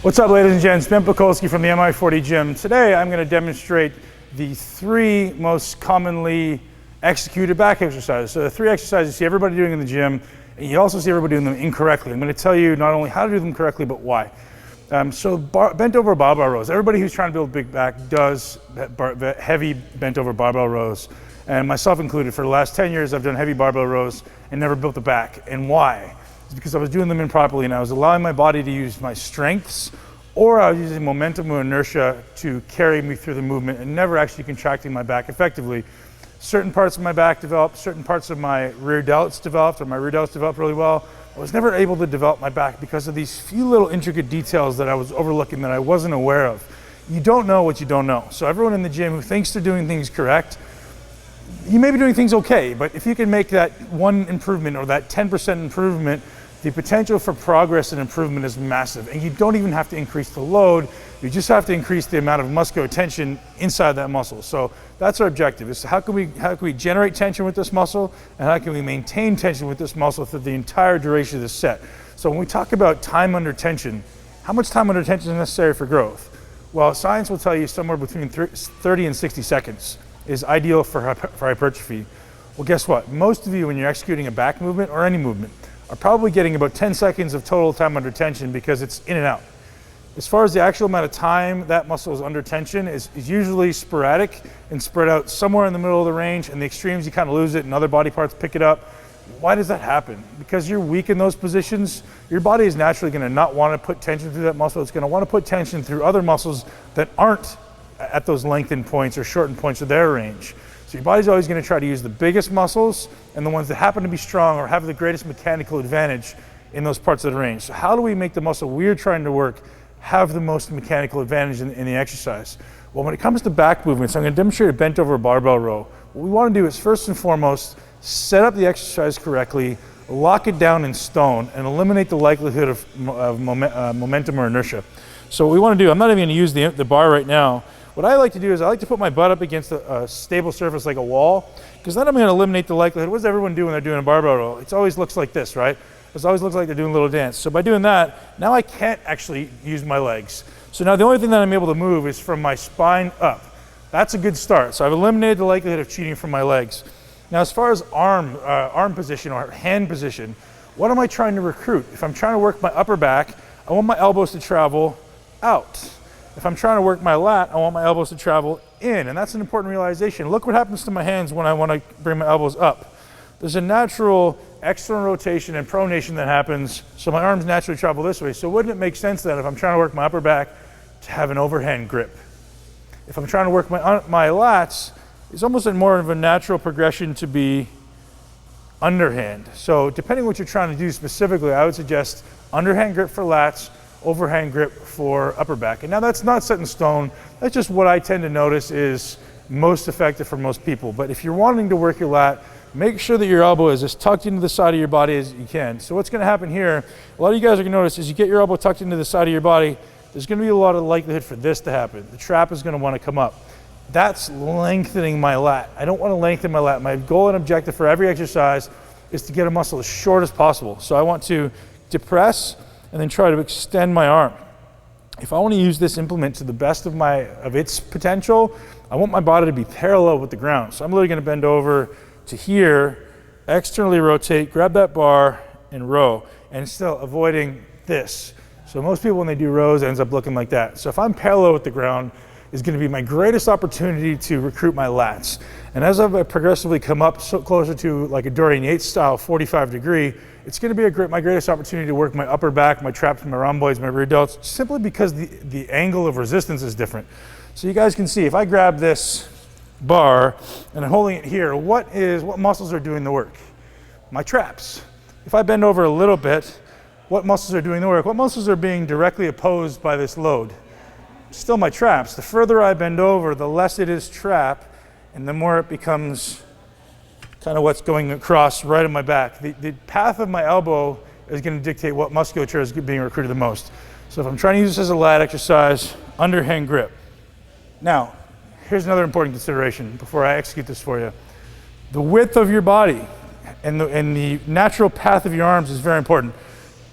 What's up, ladies and gents? Ben Pakulski from the Mi40 gym. Today I'm going to demonstrate the 3 most commonly executed back exercises. So the 3 exercises you see everybody doing in the gym, and you also see everybody doing them incorrectly. I'm going to tell you not only how to do them correctly, but why. Bent over barbell rows. Everybody who's trying to build a big back does heavy bent over barbell rows, and myself included. For the last 10 years I've done heavy barbell rows and never built a back. And why? It's because I was doing them improperly, and I was allowing my body to use my strengths, or I was using momentum or inertia to carry me through the movement and never actually contracting my back effectively. Certain parts of my back developed, certain parts of my rear delts developed, or my rear delts developed really well. I was never able to develop my back because of these few little intricate details that I was overlooking that I wasn't aware of. You don't know what you don't know. So everyone in the gym who thinks they're doing things correct, you may be doing things okay, but if you can make that 1 improvement or that 10% improvement, the potential for progress and improvement is massive. And you don't even have to increase the load, you just have to increase the amount of muscular tension inside that muscle. So that's our objective, is how can we generate tension with this muscle, and how can we maintain tension with this muscle through the entire duration of the set. So when we talk about time under tension, how much time under tension is necessary for growth? Well, science will tell you somewhere between 30 and 60 seconds is ideal for hypertrophy. Well, guess what? Most of you, when you're executing a back movement or any movement, are probably getting about 10 seconds of total time under tension because it's in and out. As far as the actual amount of time that muscle is under tension is usually sporadic and spread out somewhere in the middle of the range, and the extremes you kind of lose it and other body parts pick it up. Why does that happen? Because you're weak in those positions. Your body is naturally going to not want to put tension through that muscle. It's going to want to put tension through other muscles that aren't at those lengthened points or shortened points of their range. So your body's always going to try to use the biggest muscles and the ones that happen to be strong or have the greatest mechanical advantage in those parts of the range. So how do we make the muscle we're trying to work have the most mechanical advantage in the exercise? Well, when it comes to back movements, I'm going to demonstrate a bent over barbell row. What we want to do is first and foremost set up the exercise correctly, lock it down in stone, and eliminate the likelihood of momentum or inertia. So what we want to do, I'm not even going to use the bar right now. What I like to do is I like to put my butt up against a stable surface like a wall, because then I'm going to eliminate the likelihood. What does everyone do when they're doing a barbell row? It always looks like this, right? It always looks like they're doing a little dance. So by doing that, now I can't actually use my legs. So now the only thing that I'm able to move is from my spine up. That's a good start. So I've eliminated the likelihood of cheating from my legs. Now as far as arm position or hand position, what am I trying to recruit? If I'm trying to work my upper back, I want my elbows to travel out. If I'm trying to work my lat, I want my elbows to travel in, and that's an important realization. Look what happens to my hands when I want to bring my elbows up. There's a natural external rotation and pronation that happens, so my arms naturally travel this way. So wouldn't it make sense then, if I'm trying to work my upper back, to have an overhand grip? If I'm trying to work my lats, it's almost more of a natural progression to be underhand. So depending on what you're trying to do specifically, I would suggest underhand grip for lats, overhand grip for upper back. And now that's not set in stone. That's just what I tend to notice is most effective for most people. But if you're wanting to work your lat, make sure that your elbow is as tucked into the side of your body as you can. So what's going to happen here, a lot of you guys are going to notice, is you get your elbow tucked into the side of your body, there's going to be a lot of likelihood for this to happen. The trap is going to want to come up. That's lengthening my lat. I don't want to lengthen my lat. My goal and objective for every exercise is to get a muscle as short as possible. So I want to depress and then try to extend my arm. If I want to use this implement to the best of its potential, I want my body to be parallel with the ground. So I'm literally going to bend over to here, externally rotate, grab that bar, and row, and still avoiding this. So most people, when they do rows, it ends up looking like that. So if I'm parallel with the ground, is going to be my greatest opportunity to recruit my lats. And as I progressively come up closer to like a Dorian Yates style 45 degree, it's going to be my greatest opportunity to work my upper back, my traps, my rhomboids, my rear delts, simply because the angle of resistance is different. So you guys can see, if I grab this bar and I'm holding it here, what muscles are doing the work? My traps. If I bend over a little bit, what muscles are doing the work? What muscles are being directly opposed by this load? Still my traps. The further I bend over, the less it is trap, and the more it becomes kind of what's going across right in my back. The path of my elbow is going to dictate what musculature is being recruited the most. So if I'm trying to use this as a lat exercise, underhand grip. Now, here's another important consideration before I execute this for you. The width of your body and the natural path of your arms is very important.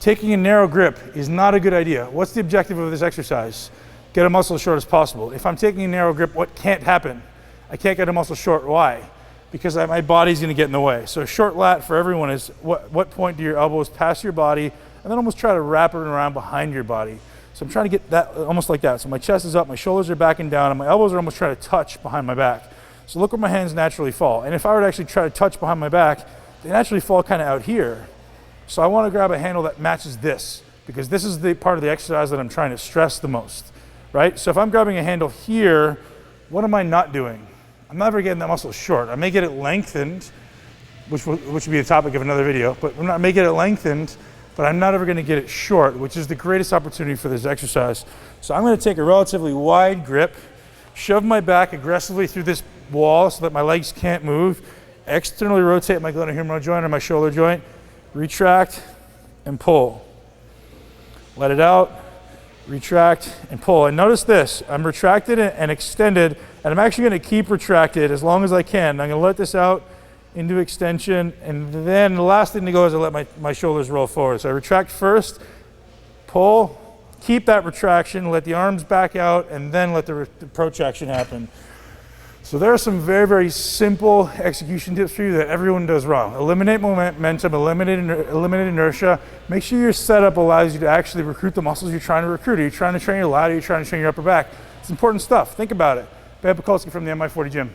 taking a narrow grip is not a good idea. What's the objective of this exercise? Get a muscle as short as possible. If I'm taking a narrow grip, what can't happen? I can't get a muscle short. Why? Because my body's gonna get in the way. So a short lat for everyone is what point do your elbows pass your body, and then almost try to wrap it around behind your body. So I'm trying to get that almost like that. So my chest is up, my shoulders are backing down, and my elbows are almost trying to touch behind my back. So look where my hands naturally fall. And if I were to actually try to touch behind my back, they naturally fall kind of out here. So I want to grab a handle that matches this, because this is the part of the exercise that I'm trying to stress the most, right? So if I'm grabbing a handle here, what am I not doing? I'm never getting that muscle short. I may get it lengthened, which would be the topic of another video, but I may get it lengthened, but I'm not ever going to get it short, which is the greatest opportunity for this exercise. So I'm going to take a relatively wide grip, shove my back aggressively through this wall so that my legs can't move, externally rotate my glenohumeral joint or my shoulder joint, retract and pull. Let it out, retract and pull. And notice this, I'm retracted and extended, and I'm actually going to keep retracted as long as I can. I'm going to let this out into extension, and then the last thing to go is I let my shoulders roll forward. So I retract first, pull, keep that retraction, let the arms back out, and then let the protraction happen. So there are some very, very simple execution tips for you that everyone does wrong. Eliminate momentum, eliminate inertia. Make sure your setup allows you to actually recruit the muscles you're trying to recruit. Are you trying to train your lat? Are you trying to train your upper back? It's important stuff. Think about it. Pakulski from the Mi40 Gym.